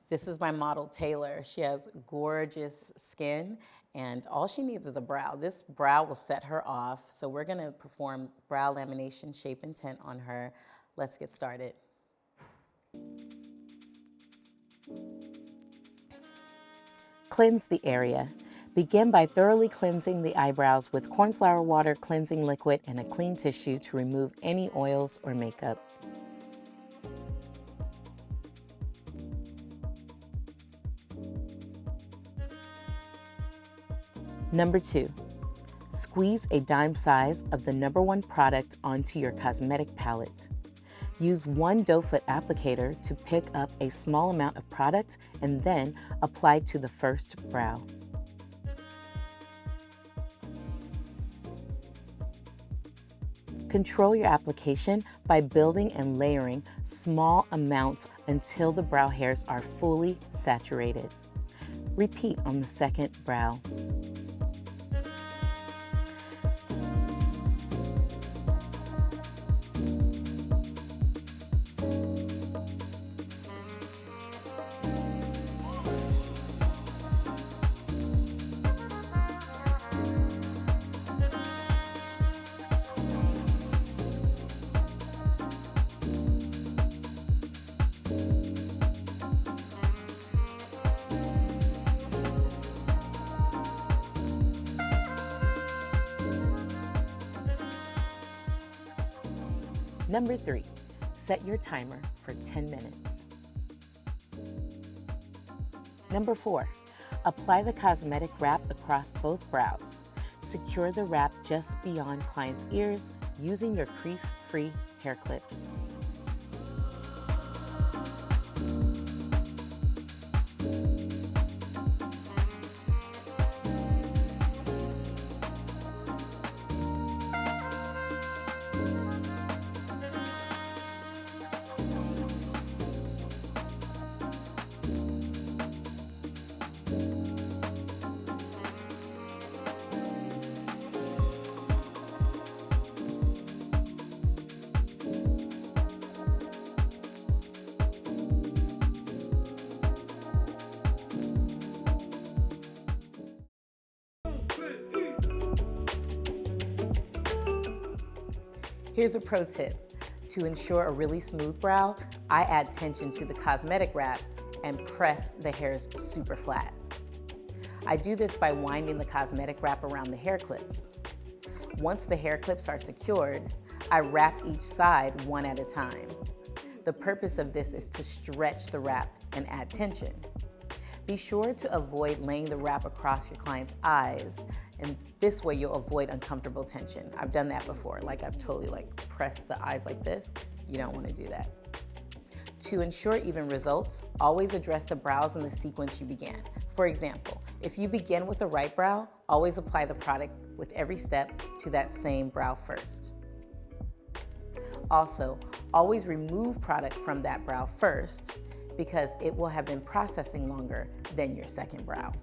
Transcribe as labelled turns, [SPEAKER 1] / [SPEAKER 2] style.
[SPEAKER 1] This is my model, Taylor. She has gorgeous skin, and all she needs is a brow. This brow will set her off, so we're gonna perform brow lamination shape and tint on her. Let's get started. Cleanse the area. Begin by thoroughly cleansing the eyebrows with cornflower water cleansing liquid and a clean tissue to remove any oils or makeup. Number 2, squeeze a dime size of the number 1 product onto your cosmetic palette. Use one doe foot applicator to pick up a small amount of product and then apply to the first brow. Control your application by building and layering small amounts until the brow hairs are fully saturated. Repeat on the second brow. Number 3, set your timer for 10 minutes. Number 4, apply the cosmetic wrap across both brows. Secure the wrap just beyond client's ears using your crease-free hair clips. Here's a pro tip. To ensure a really smooth brow, I add tension to the cosmetic wrap and press the hairs super flat. I do this by winding the cosmetic wrap around the hair clips. Once the hair clips are secured, I wrap each side one at a time. The purpose of this is to stretch the wrap and add tension. Be sure to avoid laying the wrap across your client's eyes, and this way you'll avoid uncomfortable tension. I've done that before, I've totally pressed the eyes like this. You don't want to do that. To ensure even results, always address the brows in the sequence you began. For example, if you begin with the right brow, always apply the product with every step to that same brow first. Also, always remove product from that brow first because it will have been processing longer than your second brow.